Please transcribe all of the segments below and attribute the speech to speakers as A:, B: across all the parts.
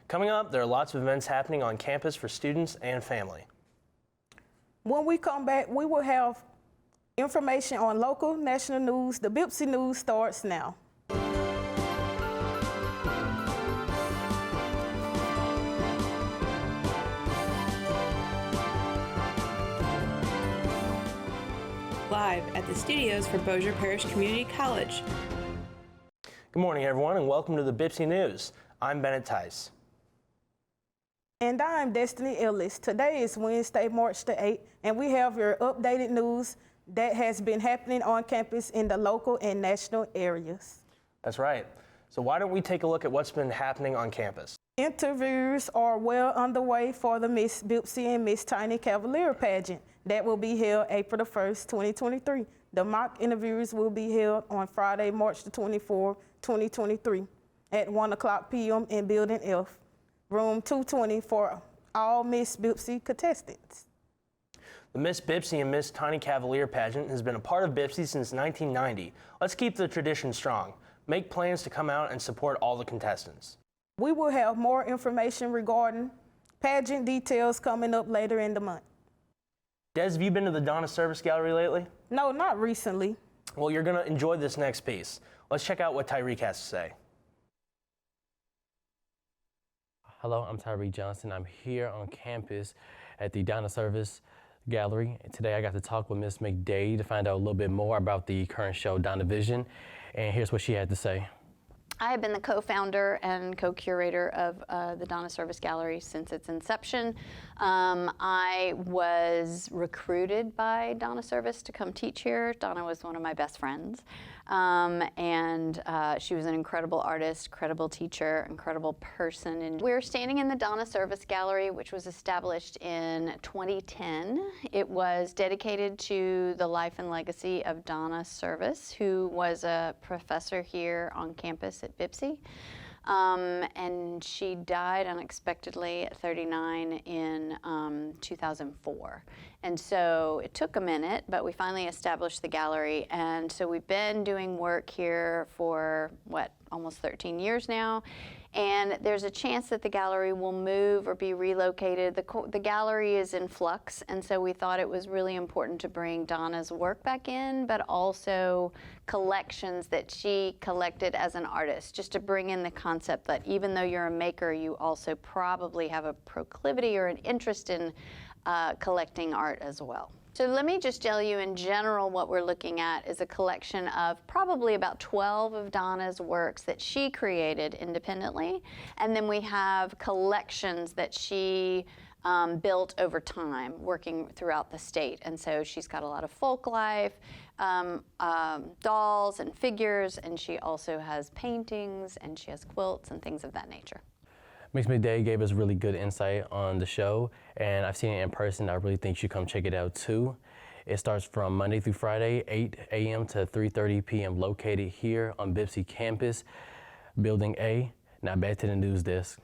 A: Coming up, there are lots of events happening on campus for students and family.
B: When we come back, we will have information on local, national news. The BPCC News starts now.
C: Live at the studios for Bossier Parish Community College.
A: Good morning, everyone, and welcome to the BPCC News. I'm Bennett Tice.
B: And I'm Destiny Ellis. Today is Wednesday, March the 8th, and we have your updated news that has been happening on campus in the local and national areas.
A: That's right. So why don't we take a look at what's been happening on campus?
B: Interviews are well underway for the Miss Bpcc and Miss Tiny Cavalier pageant that will be held April the 1st, 2023. The mock interviews will be held on Friday, March the 24th, 2023 at 1:00 p.m. in Building F, room 220 for all Miss Bpcc contestants.
A: The Miss Bpcc and Miss Tiny Cavalier pageant has been a part of Bpcc since 1990. Let's keep the tradition strong. Make plans to come out and support all the contestants.
B: We will have more information regarding pageant details coming up later in the month.
A: Des, have you been to the Donna Service Gallery lately?
B: No, not recently.
A: Well, you're going to enjoy this next piece. Let's check out what Tyreek has to say.
D: Hello, I'm Tyreek Johnson. I'm here on campus at the Donna Service Gallery. Today I got to talk with Miss McDade to find out a little bit more about the current show, Donna Vision, and here's what she had to say.
E: I have been the co-founder and co-curator of the Donna Service Gallery since its inception. I was recruited by Donna Service to come teach here. Donna was one of my best friends. And she was an incredible artist, incredible teacher, incredible person. And we're standing in the Donna Service Gallery, which was established in 2010. It was dedicated to the life and legacy of Donna Service, who was a professor here on campus at Bpcc. And she died unexpectedly at 39 in 2004. And so it took a minute, but we finally established the gallery. And so we've been doing work here for, almost 13 years now. And there's a chance that the gallery will move or be relocated. The gallery is in flux, and so we thought it was really important to bring Donna's work back in, but also collections that she collected as an artist, just to bring in the concept that even though you're a maker, you also probably have a proclivity or an interest in collecting art as well. So let me just tell you in general what we're looking at is a collection of probably about 12 of Donna's works that she created independently. And then we have collections that she built over time, working throughout the state. And so she's got a lot of folk life, dolls and figures, and she also has paintings, and she has quilts and things of that nature.
D: Miss McDade gave us really good insight on the show, and I've seen it in person. I really think you should come check it out too. It starts from Monday through Friday, 8 a.m. to 3:30 p.m. located here on Bpcc campus, Building A. Now back to the news desk.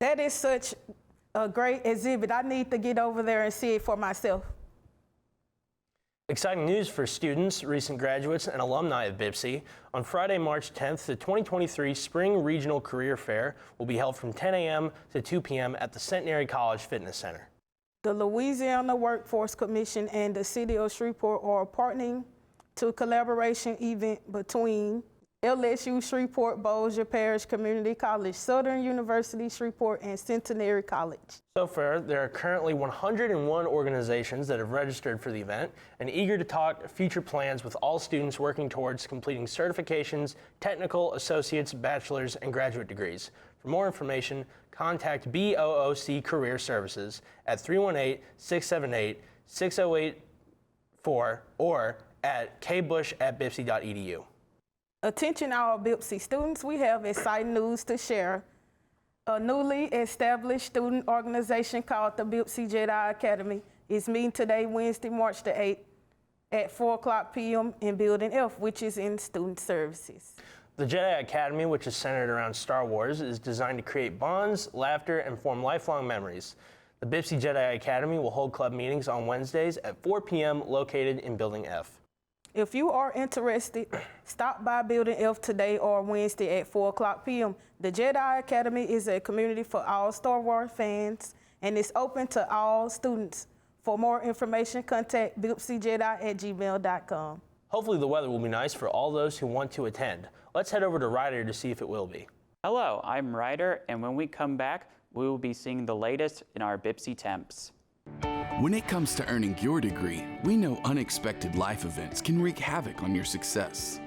B: That is such a great exhibit. I need to get over there and see it for myself.
A: Exciting news for students, recent graduates, and alumni of Bpcc. On Friday, March 10th, the 2023 Spring Regional Career Fair will be held from 10 a.m. to 2 p.m. at the Centenary College Fitness Center.
B: The Louisiana Workforce Commission and the City of Shreveport are partnering to a collaboration event between LSU Shreveport, Bossier Parish Community College, Southern University Shreveport, and Centenary College. So
A: far, there are currently 101 organizations that have registered for the event and eager to talk future plans with all students working towards completing certifications, technical, associates, bachelor's, and graduate degrees. For more information, contact BOOC Career Services at 318-678-6084 or at kbush@bpcc.edu.
B: Attention all Bpcc students, we have exciting news to share. A newly established student organization called the Bpcc Jedi Academy is meeting today, Wednesday, March the 8th at 4:00 p.m. in Building F, which is in Student Services.
A: The Jedi Academy, which is centered around Star Wars, is designed to create bonds, laughter, and form lifelong memories. The Bpcc Jedi Academy will hold club meetings on Wednesdays at 4 p.m. located in Building F.
B: If you are interested, stop by Building F today or Wednesday at 4:00 p.m. The Jedi Academy is a community for all Star Wars fans and is open to all students. For more information, contact bpcjedi@gmail.com.
A: Hopefully the weather will be nice for all those who want to attend. Let's head over to Ryder to see if it will be.
F: Hello, I'm Ryder, and when we come back, we will be seeing the latest in our BPCC temps.
G: When it comes to earning your degree, we know unexpected life events can wreak havoc on your success.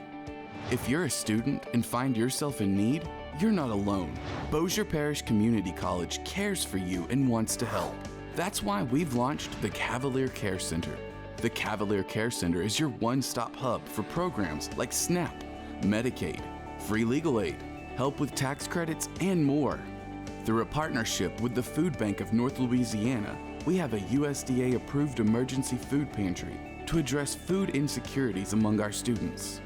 G: If you're a student and find yourself in need, you're not alone. Bossier Parish Community College cares for you and wants to help. That's why we've launched the Cavalier Care Center. The Cavalier Care Center is your one-stop hub for programs like SNAP, Medicaid, free legal aid, help with tax credits, and more. Through a partnership with the Food Bank of North Louisiana, we have a USDA-approved emergency food pantry to address food insecurities among our students.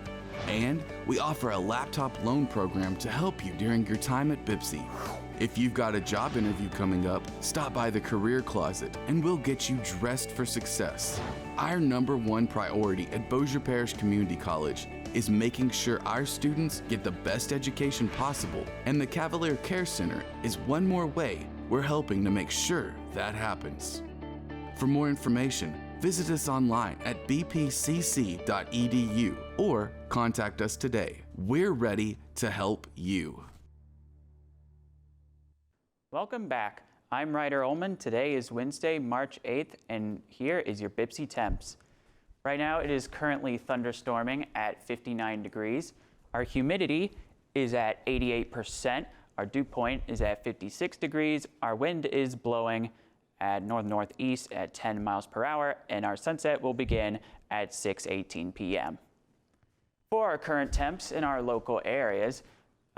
G: And we offer a laptop loan program to help you during your time at BPCC. If you've got a job interview coming up, stop by the Career Closet and we'll get you dressed for success. Our #1 priority at Bossier Parish Community College is making sure our students get the best education possible, and the Cavalier Care Center is one more way we're helping to make sure that happens. For more information, visit us online at bpcc.edu or contact us today. We're ready to help you.
F: Welcome back. I'm Ryder Ullman. Today is Wednesday, March 8th, and here is your BPCC temps. Right now, it is currently thunderstorming at 59 degrees. Our humidity is at 88%. Our dew point is at 56 degrees. Our wind is blowing at north-northeast at 10 miles per hour, and our sunset will begin at 6:18 p.m. For our current temps in our local areas,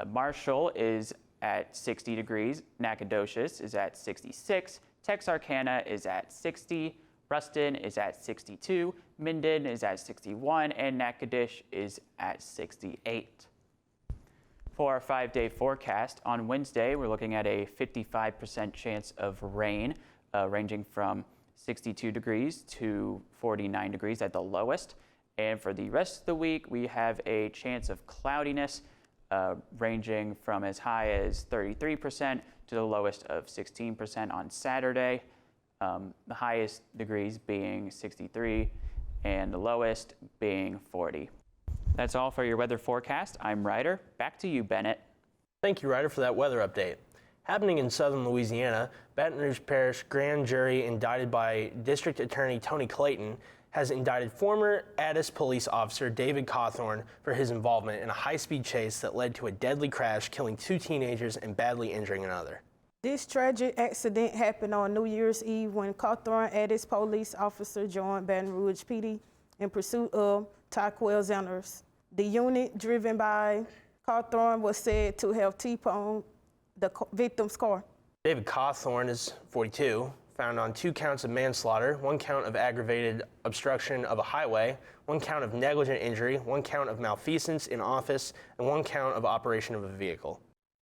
F: Marshall is at 60 degrees, Nacogdoches is at 66, Texarkana is at 60, Ruston is at 62, Minden is at 61, and Natchitoches is at 68. For our 5-day forecast, on Wednesday, we're looking at a 55% chance of rain, ranging from 62 degrees to 49 degrees at the lowest. And for the rest of the week, we have a chance of cloudiness, ranging from as high as 33% to the lowest of 16% on Saturday. The highest degrees being 63 and the lowest being 40. That's all for your weather forecast. I'm Ryder. Back to you, Bennett.
A: Thank you, Ryder, for that weather update. Happening in southern Louisiana, Baton Rouge Parish grand jury indicted by District Attorney Tony Clayton has indicted former Addis police officer David Cawthorn for his involvement in a high-speed chase that led to a deadly crash, killing 2 teenagers and badly injuring another.
B: This tragic accident happened on New Year's Eve when Cawthorn Addis police officer joined Baton Rouge PD in pursuit of Tyquel Zanders. The unit driven by Cawthorn was said to have T-poned the victim's car.
A: David Cawthorn is 42, found on 2 counts of manslaughter, 1 count of aggravated obstruction of a highway, 1 count of negligent injury, 1 count of malfeasance in office, and 1 count of operation of a vehicle.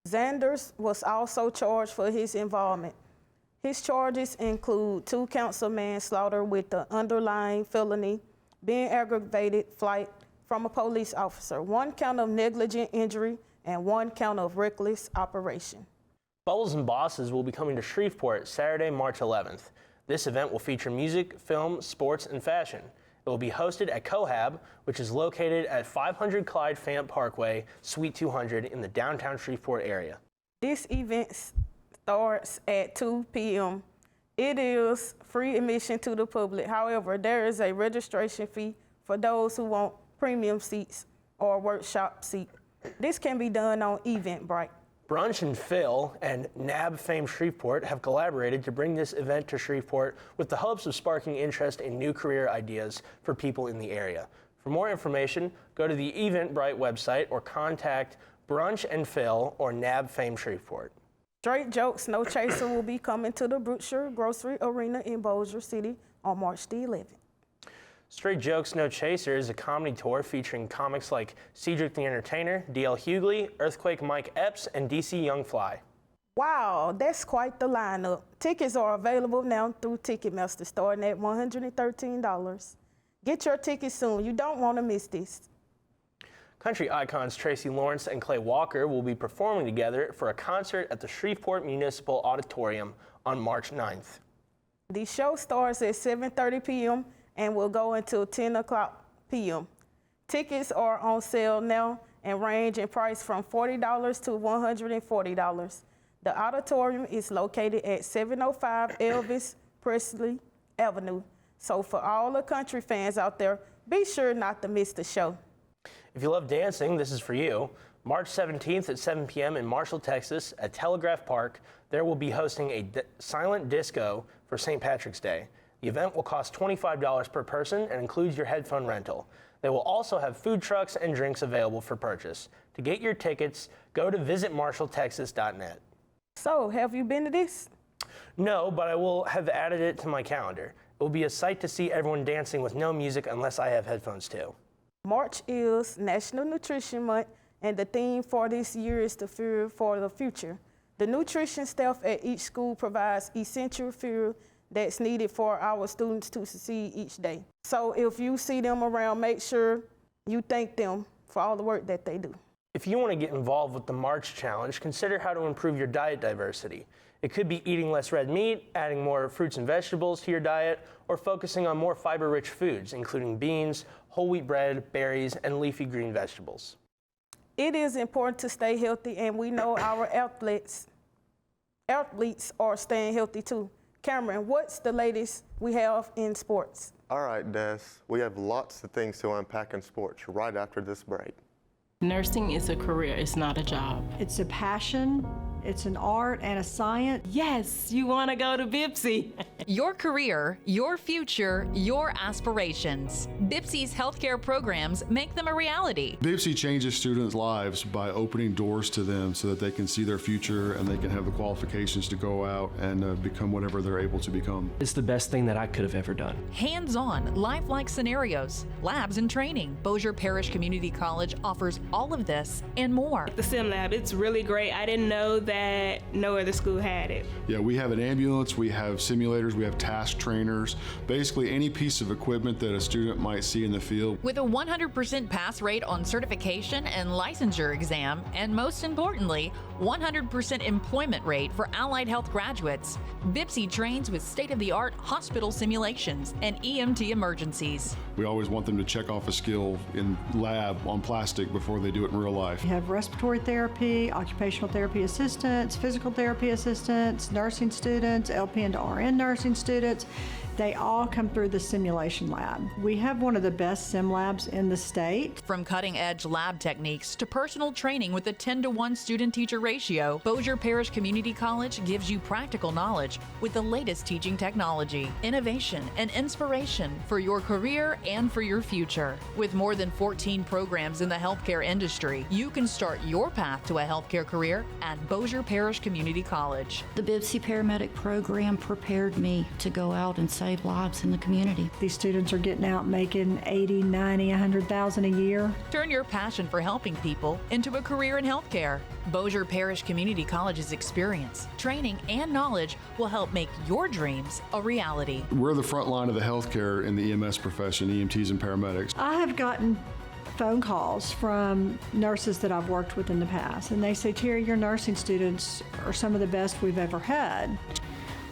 B: Zanders was also charged for his involvement. His charges include 2 counts of manslaughter with the underlying felony being aggravated flight from a police officer, 1 count of negligent injury, and 1 count of reckless operation.
A: Bubbles and Bosses will be coming to Shreveport Saturday, March 11th. This event will feature music, film, sports, and fashion. It will be hosted at Cohab, which is located at 500 Clyde Fant Parkway, Suite 200 in the downtown Shreveport area.
B: This event starts at 2 p.m. It is free admission to the public. However, there is a registration fee for those who want premium seats or workshop seat. This can be done on Eventbrite.
A: Brunch and Phil and NAB Fame Shreveport have collaborated to bring this event to Shreveport with the hopes of sparking interest in new career ideas for people in the area. For more information, go to the Eventbrite website or contact Brunch and Phil or NAB Fame Shreveport.
B: Straight Jokes No Chaser will be coming to the Brookshire Grocery Arena in Bossier City on March the 11th.
A: Straight Jokes No Chaser is a comedy tour featuring comics like Cedric the Entertainer, D.L. Hughley, Earthquake Mike Epps, and DC Young Fly.
B: Wow, that's quite the lineup. Tickets are available now through Ticketmaster, starting at $113. Get your tickets soon. You don't want to miss this.
A: Country icons Tracy Lawrence and Clay Walker will be performing together for a concert at the Shreveport Municipal Auditorium on March 9th.
B: The show starts at 7:30 p.m. and will go until 10 o'clock p.m. Tickets are on sale now and range in price from $40 to $140. The auditorium is located at 705 Elvis Presley Avenue. So for all the country fans out there, be sure not to miss the show.
A: If you love dancing, this is for you. March 17th at 7 p.m. in Marshall, Texas at Telegraph Park, there will be hosting a silent disco for St. Patrick's Day. The event will cost $25 per person and includes your headphone rental. They will also have food trucks and drinks available for purchase. To get your tickets, go to visitmarshalltexas.net.
B: So, have you been to this?
A: No, but I will have added it to my calendar. It will be a sight to see everyone dancing with no music unless I have headphones too.
B: March is National Nutrition Month, and the theme for this year is the fuel for the future. The nutrition staff at each school provides essential fuel that's needed for our students to succeed each day. So if you see them around, make sure you thank them for all the work that they do.
A: If you want to get involved with the March Challenge, consider how to improve your diet diversity. It could be eating less red meat, adding more fruits and vegetables to your diet, or focusing on more fiber-rich foods, including beans, whole wheat bread, berries, and leafy green vegetables.
B: It is important to stay healthy, and we know our athletes are staying healthy too. Cameron, what's the latest we have in sports?
H: All right, Des, we have lots of things to unpack in sports right after this break.
I: Nursing is a career, it's not a job.
J: It's a passion, it's an art and a science.
I: Yes, you want to go to BPCC.
K: Your career, your future, your aspirations. BPCC's healthcare programs make them a reality.
L: BPCC changes students' lives by opening doors to them so that they can see their future and they can have the qualifications to go out and become whatever they're able to become.
M: It's the best thing that I could have ever done.
K: Hands-on, lifelike scenarios, labs and training. Bossier Parish Community College offers all of this and more.
N: The sim lab, it's really great. I didn't know that no other school had it.
L: Yeah, we have an ambulance, we have simulators, we have task trainers, basically any piece of equipment that a student might see in the field.
K: With a 100% pass rate on certification and licensure exam, and most importantly, 100% employment rate for allied health graduates, BPCC trains with state-of-the-art hospital simulations and EMT emergencies.
L: We always want them to check off a skill in lab on plastic before they do it in real life.
J: You have respiratory therapy, occupational therapy assistants, physical therapy assistants, nursing students, LPN to RN nursing students. They all come through the simulation lab. We have one of the best sim labs in the state.
K: From cutting-edge lab techniques to personal training with a 10-to-1 student-teacher ratio, Bossier Parish Community College gives you practical knowledge with the latest teaching technology, innovation, and inspiration for your career and for your future. With more than 14 programs in the healthcare industry, you can start your path to a healthcare career at Bossier Parish Community College.
O: The BPCC paramedic program prepared me to go out and save lives in the community.
J: These students are getting out making 80, 90, 100,000 a year.
K: Turn your passion for helping people into a career in healthcare. Bossier Parish Community College's experience, training, and knowledge will help make your dreams a reality.
L: We're the front line of the healthcare in the EMS profession, EMTs and paramedics.
J: I have gotten phone calls from nurses that I've worked with in the past, and they say, Terry, your nursing students are some of the best we've ever had.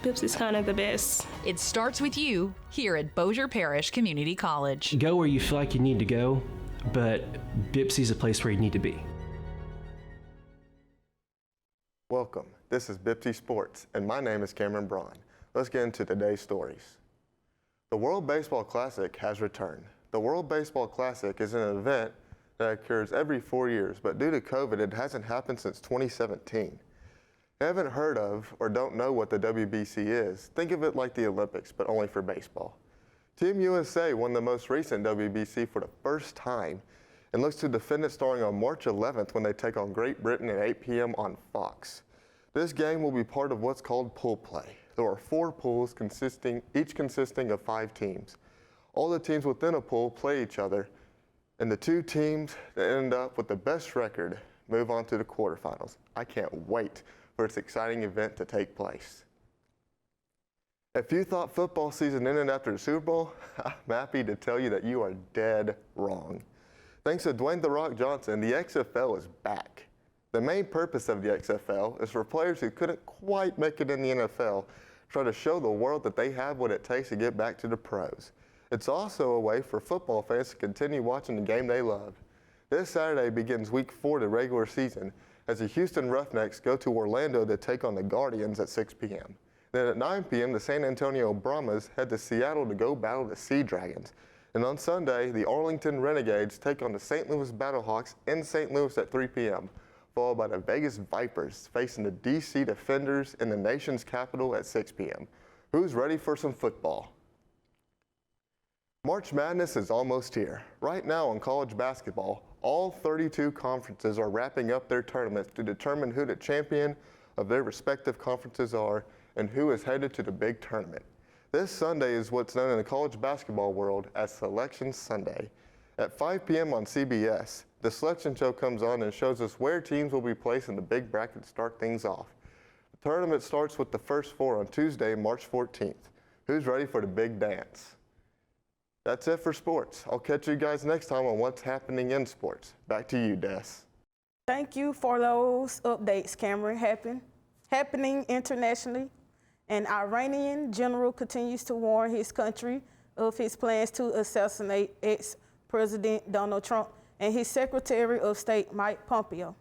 N: BPCC is kind of the best.
K: It starts with you here at Bossier Parish Community College.
M: Go where you feel like you need to go, but BPCC is a place where you need to be.
H: Welcome. This is BPCC Sports, and my name is Cameron Braun. Let's get into today's stories. The World Baseball Classic has returned. The World Baseball Classic is an event that occurs every 4 years, but due to COVID, it hasn't happened since 2017. If you haven't heard of or don't know what the WBC is, think of it like the Olympics, but only for baseball. Team USA won the most recent WBC for the first time and looks to defend it starting on March 11th when they take on Great Britain at 8 p.m. on Fox. This game will be part of what's called pool play. There are 4 pools each consisting of 5 teams. All the teams within a pool play each other, and the 2 teams that end up with the best record move on to the quarterfinals. I can't wait for this exciting event to take place. If you thought football season ended after the Super Bowl, I'm happy to tell you that you are dead wrong. Thanks to Dwayne "The Rock" Johnson, the XFL is back. The main purpose of the XFL is for players who couldn't quite make it in the NFL try to show the world that they have what it takes to get back to the pros. It's also a way for football fans to continue watching the game they love. This Saturday begins week 4 of the regular season as the Houston Roughnecks go to Orlando to take on the Guardians at 6 p.m. Then at 9 p.m., the San Antonio Brahmas head to Seattle to go battle the Sea Dragons. And on Sunday, the Arlington Renegades take on the St. Louis Battlehawks in St. Louis at 3 p.m., followed by the Vegas Vipers facing the DC Defenders in the nation's capital at 6 p.m. Who's ready for some football? March Madness is almost here. Right now in college basketball, all 32 conferences are wrapping up their tournaments to determine who the champion of their respective conferences are and who is headed to the big tournament. This Sunday is what's known in the college basketball world as Selection Sunday. At 5 p.m. on CBS, the selection show comes on and shows us where teams will be placed in the big bracket to start things off. The tournament starts with the first 4 on Tuesday, March 14th. Who's ready for the big dance? That's it for sports. I'll catch you guys next time on what's happening in sports. Back to you, Des.
B: Thank you for those updates, Cameron. Happening internationally, an Iranian general continues to warn his country of his plans to assassinate ex-President Donald Trump and his Secretary of State, Mike Pompeo.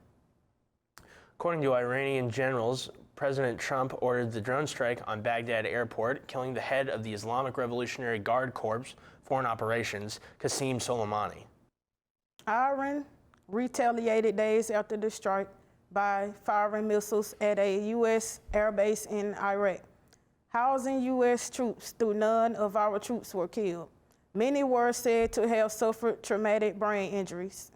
A: According to Iranian generals, President Trump ordered the drone strike on Baghdad airport, killing the head of the Islamic Revolutionary Guard Corps Foreign Operations, Qasem Soleimani.
B: Iran retaliated days after the strike by firing missiles at a U.S. airbase in Iraq, housing U.S. troops, though none of our troops were killed. Many were said to have suffered traumatic brain injuries.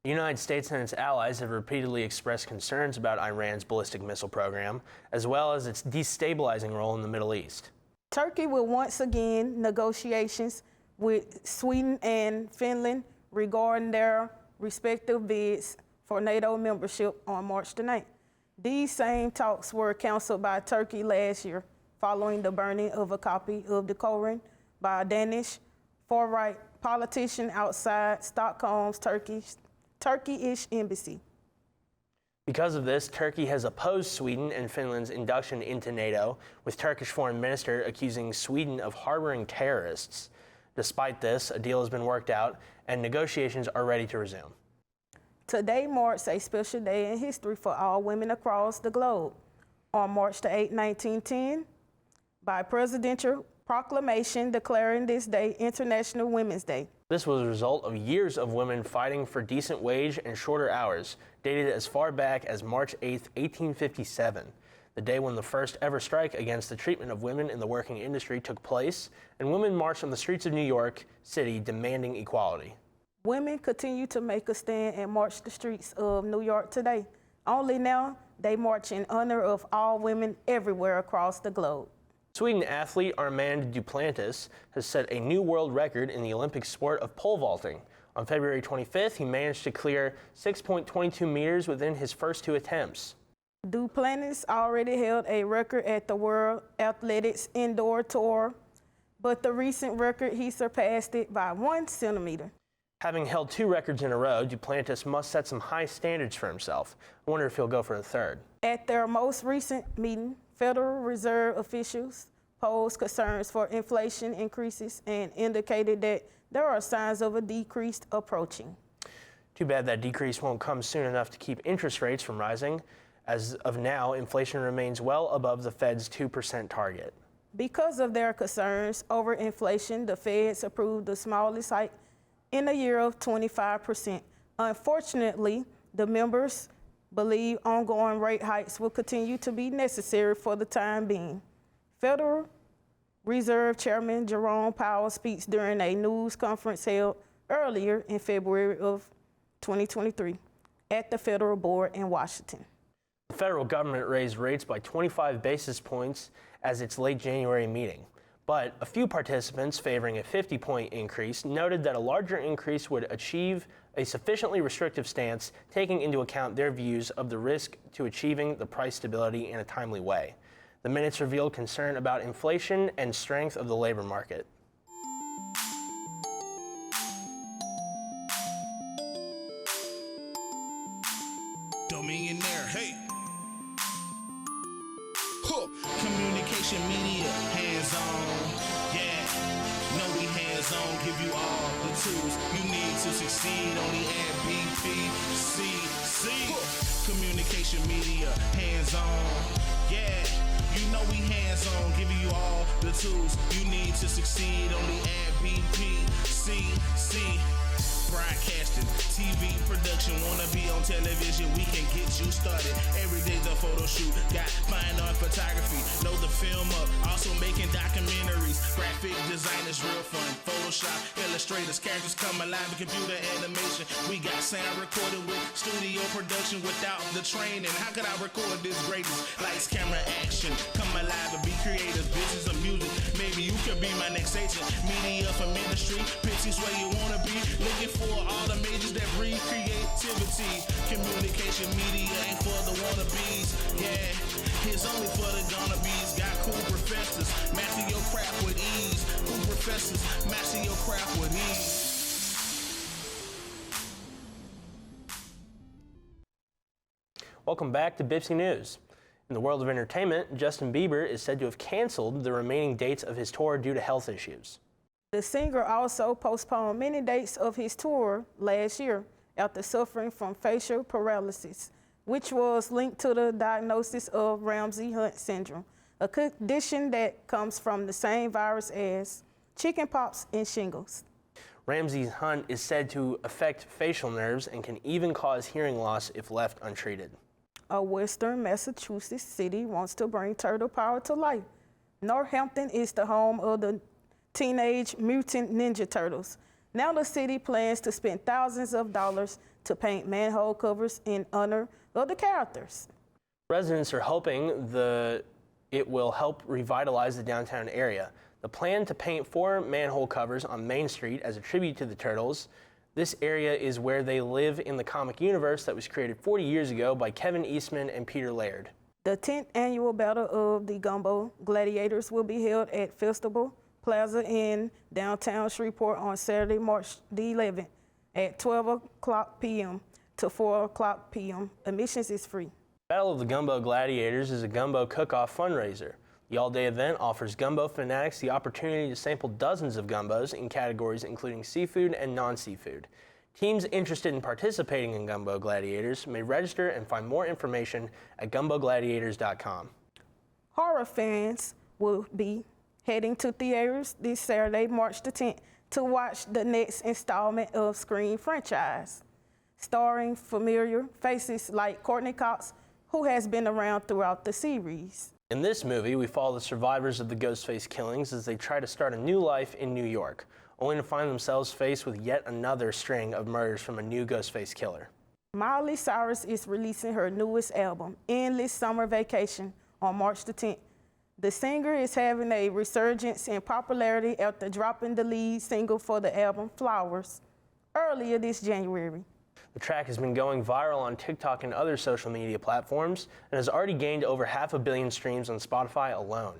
A: The United States and its allies have repeatedly expressed concerns about Iran's ballistic missile program, as well as its destabilizing role in the Middle East.
B: Turkey will once again negotiations with Sweden and Finland regarding their respective bids for NATO membership on March the 9th. These same talks were canceled by Turkey last year following the burning of a copy of the Koran by a Danish far-right politician outside Stockholm's Turkish embassy.
A: Because of this, Turkey has opposed Sweden and Finland's induction into NATO, with Turkish Foreign Minister accusing Sweden of harboring terrorists. Despite this, a deal has been worked out and negotiations are ready to resume.
B: Today marks a special day in history for all women across the globe. On March the 8th, 1910, by presidential proclamation declaring this day International Women's Day.
A: This was a result of years of women fighting for decent wage and shorter hours, dated as far back as March 8, 1857, the day when the first ever strike against the treatment of women in the working industry took place, and women marched on the streets of New York City demanding equality.
B: Women continue to make a stand and march the streets of New York today. Only now, they march in honor of all women everywhere across the globe.
A: Sweden athlete Armand Duplantis has set a new world record in the Olympic sport of pole vaulting. On February 25th, he managed to clear 6.22 meters within his first 2 attempts.
B: Duplantis already held a record at the World Athletics Indoor Tour, but the recent record, he surpassed it by 1 centimeter.
A: Having held 2 records in a row, Duplantis must set some high standards for himself. I wonder if he'll go for a 3rd.
B: At their most recent meeting, Federal Reserve officials posed concerns for inflation increases and indicated that there are signs of a decrease approaching.
A: Too bad that decrease won't come soon enough to keep interest rates from rising. As of now, inflation remains well above the Fed's 2% target.
B: Because of their concerns over inflation, the Feds approved the smallest hike in a year of 25%. Unfortunately, the members believe ongoing rate hikes will continue to be necessary for the time being. Federal Reserve Chairman Jerome Powell speaks during a news conference held earlier in February of 2023 at the Federal Board in Washington.
A: The federal government raised rates by 25 basis points as its late January meeting, but a few participants favoring a 50-point increase noted that a larger increase would achieve a sufficiently restrictive stance, taking into account their views of the risk to achieving the price stability in a timely way. The minutes revealed concern about inflation and strength of the labor market.
P: Dominionaire, hey. Huh. Communication media, hands-on, yeah. No, we hands-on, give you all the tools you need to succeed. Only at Bpcc. Communication media, hands-on, yeah. You know we hands-on, giving you all the tools you need to succeed. Only at Bpcc. Broadcasting, TV production, wanna be on television, we can get you started. Every day's a photo shoot, got fine art photography, know the film up, also making documentaries, graphic designers, real fun, Photoshop, illustrators, characters come alive in computer animation. We got sound recorded with studio production without the training. How could I record this greatness? Lights, camera, action, come alive and be creative, business of music, maybe you could be my next agent. Media for ministry, pitches where you wanna be, looking for all the majors that breed creativity. Communication media ain't for the wannabes, yeah. It's only for the gonna-bees. Got cool professors, master your craft with ease. Cool professors, master your craft with ease.
A: Welcome back to Bpcc News. In the world of entertainment, Justin Bieber is said to have canceled the remaining dates of his tour due to health issues.
B: The singer also postponed many dates of his tour last year after suffering from facial paralysis, which was linked to the diagnosis of Ramsay-Hunt syndrome, a condition that comes from the same virus as chickenpox and shingles.
A: Ramsay-Hunt is said to affect facial nerves and can even cause hearing loss if left untreated.
B: A western Massachusetts city wants to bring turtle power to life. Northampton is the home of the Teenage Mutant Ninja Turtles. Now the city plans to spend thousands of dollars to paint manhole covers in honor of the characters.
A: Residents are hoping it will help revitalize the downtown area. The plan to paint 4 manhole covers on Main Street as a tribute to the Turtles. This area is where they live in the comic universe that was created 40 years ago by Kevin Eastman and Peter Laird.
B: The 10th annual Battle of the Gumbo Gladiators will be held at Festival Plaza in downtown Shreveport on Saturday, March the 11th at 12 o'clock p.m. to 4 o'clock p.m. Admissions is free.
A: Battle of the Gumbo Gladiators is a gumbo cook-off fundraiser. The all-day event offers gumbo fanatics the opportunity to sample dozens of gumbos in categories including seafood and non-seafood. Teams interested in participating in Gumbo Gladiators may register and find more information at gumbogladiators.com.
B: Horror fans will be heading to theaters this Saturday, March the 10th, to watch the next installment of Scream franchise, starring familiar faces like Courtney Cox, who has been around throughout the series.
A: In this movie, we follow the survivors of the Ghostface killings as they try to start a new life in New York, only to find themselves faced with yet another string of murders from a new Ghostface killer.
B: Miley Cyrus is releasing her newest album, Endless Summer Vacation, on March the 10th. The singer is having a resurgence in popularity after dropping the lead single for the album, Flowers, earlier this January.
A: The track has been going viral on TikTok and other social media platforms and has already gained over 500 million streams on Spotify alone.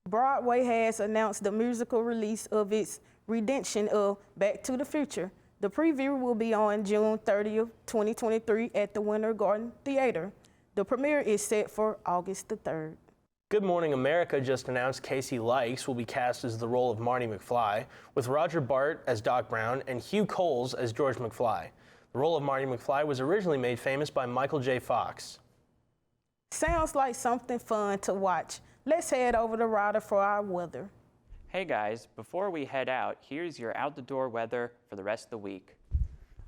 B: Broadway has announced the musical release of its rendition of Back to the Future. The preview will be on June 30th, 2023 at the Winter Garden Theater. The premiere is set for August the 3rd.
A: Good Morning America just announced Casey Likes will be cast as the role of Marty McFly, with Roger Bart as Doc Brown and Hugh Coles as George McFly. The role of Marty McFly was originally made famous by Michael J. Fox.
B: Sounds like something fun to watch. Let's head over to Ryder for our weather.
F: Hey guys, before we head out, here's your out-the-door weather for the rest of the week.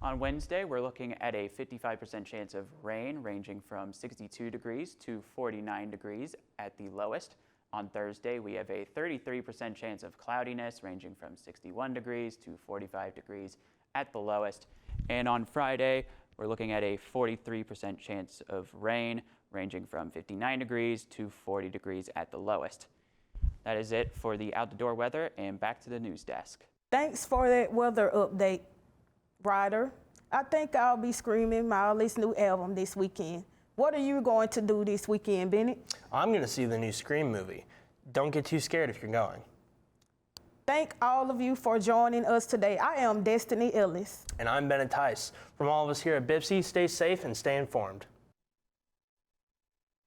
F: On Wednesday, we're looking at a 55% chance of rain, ranging from 62 degrees to 49 degrees at the lowest. On Thursday, we have a 33% chance of cloudiness, ranging from 61 degrees to 45 degrees at the lowest. And on Friday, we're looking at a 43% chance of rain, ranging from 59 degrees to 40 degrees at the lowest. That is it for the out-the-door weather, and back to the news desk.
B: Thanks for that weather update, Ryder. I think I'll be screaming Miley's new album this weekend. What are you going to do this weekend, Bennett?
A: I'm going to see the new Scream movie. Don't get too scared if you're going.
B: Thank all of you for joining us today. I am Destiny Ellis.
A: And I'm Bennett Tice. From all of us here at BIPC, stay safe and stay informed.